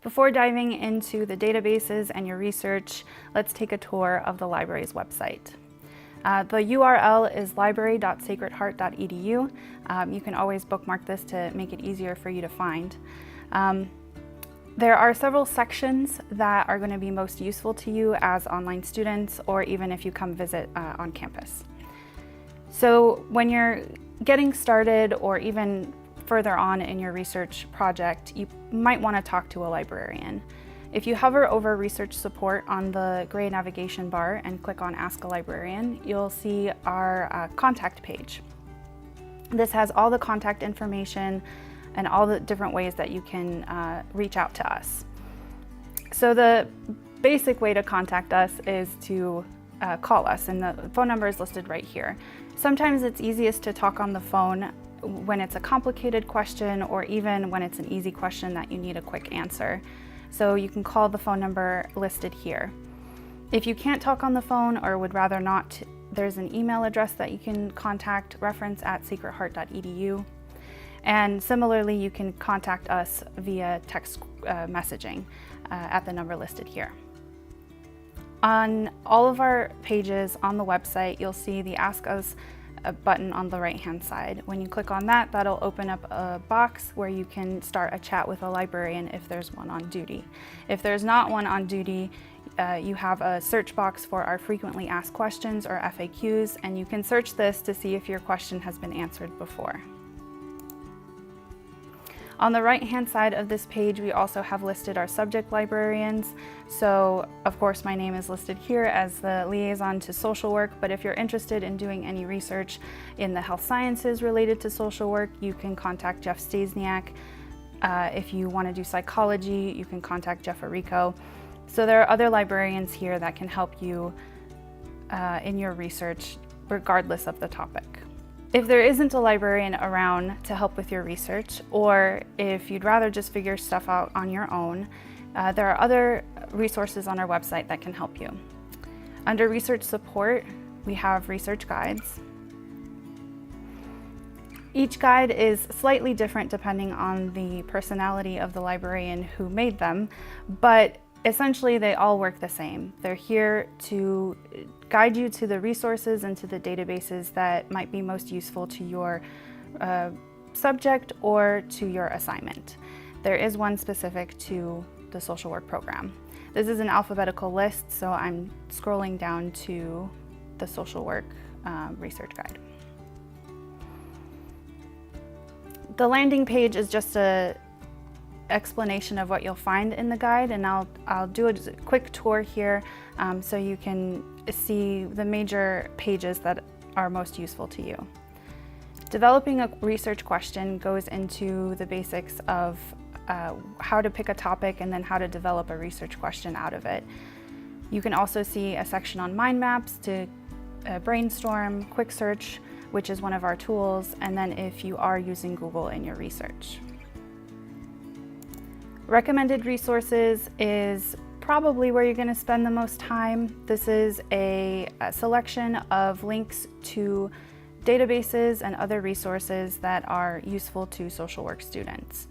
Before diving into the databases and your research, let's take a tour of the library's website. The URL is library.sacredheart.edu. You can always bookmark this to make it easier for you to find. There are several sections that are going to be most useful to you as online students, or even if you come visit on campus. So when you're getting started, or even further on in your research project, you might want to talk to a librarian. If you hover over research support on the gray navigation bar and click on Ask a Librarian, you'll see our contact page. This has all the contact information and all the different ways that you can reach out to us. So the basic way to contact us is to call us, and the phone number is listed right here. Sometimes it's easiest to talk on the phone when it's a complicated question, or even when it's an easy question that you need a quick answer. So you can call the phone number listed here. If you can't talk on the phone or would rather not, there's an email address that you can contact, reference@sacredheart.edu. And similarly, you can contact us via text messaging at the number listed here. On all of our pages on the website, you'll see the Ask Us button on the right-hand side. When you click on that, that'll open up a box where you can start a chat with a librarian if there's one on duty. If there's not one on duty, you have a search box for our frequently asked questions, or FAQs, and you can search this to see if your question has been answered before. On the right-hand side of this page, we also have listed our subject librarians. So, of course, my name is listed here as the liaison to social work, but if you're interested in doing any research in the health sciences related to social work, you can contact Jeff Stasiak. If you want to do psychology, you can contact Jeff Arico. So there are other librarians here that can help you in your research, regardless of the topic. If there isn't a librarian around to help with your research, or if you'd rather just figure stuff out on your own, there are other resources on our website that can help you. Under research support, we have research guides. Each guide is slightly different depending on the personality of the librarian who made them, but essentially they all work the same. They're here to guide you to the resources and to the databases that might be most useful to your subject or to your assignment. There is one specific to the social work program. This is an alphabetical list, so I'm scrolling down to the social work research guide. The landing page is just a explanation of what you'll find in the guide, and I'll do a quick tour here so you can see the major pages that are most useful to you. Developing a research question goes into the basics of how to pick a topic and then how to develop a research question out of it. You can also see a section on mind maps to brainstorm, quick search, which is one of our tools, and then if you are using Google in your research. Recommended resources is probably where you're going to spend the most time. This is a selection of links to databases and other resources that are useful to social work students.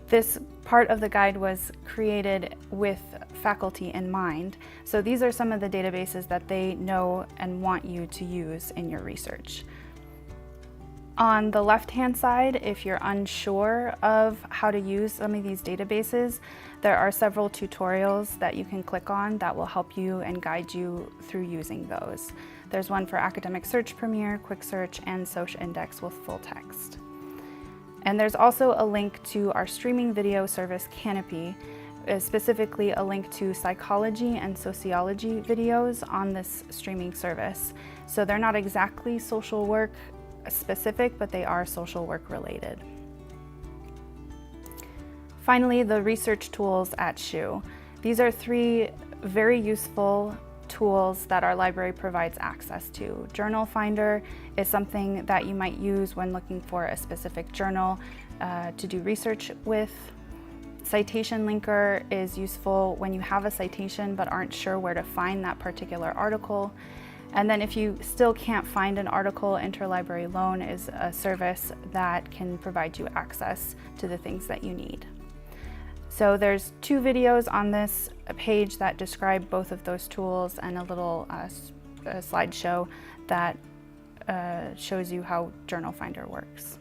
This part of the guide was created with faculty in mind, so these are some of the databases that they know and want you to use in your research. On the left-hand side, if you're unsure of how to use some of these databases, there are several tutorials that you can click on that will help you and guide you through using those. There's one for Academic Search Premier, Quick Search, and Social Index with full text. And there's also a link to our streaming video service, Canopy, specifically a link to psychology and sociology videos on this streaming service. So they're not exactly social work specific, but they are social work related. Finally, the research tools at SHU. These are 3 very useful tools that our library provides access to. Journal Finder is something that you might use when looking for a specific journal to do research with. Citation Linker is useful when you have a citation but aren't sure where to find that particular article. And then if you still can't find an article, Interlibrary Loan is a service that can provide you access to the things that you need. So there's 2 videos on this page that describe both of those tools, and a little slideshow that shows you how Journal Finder works.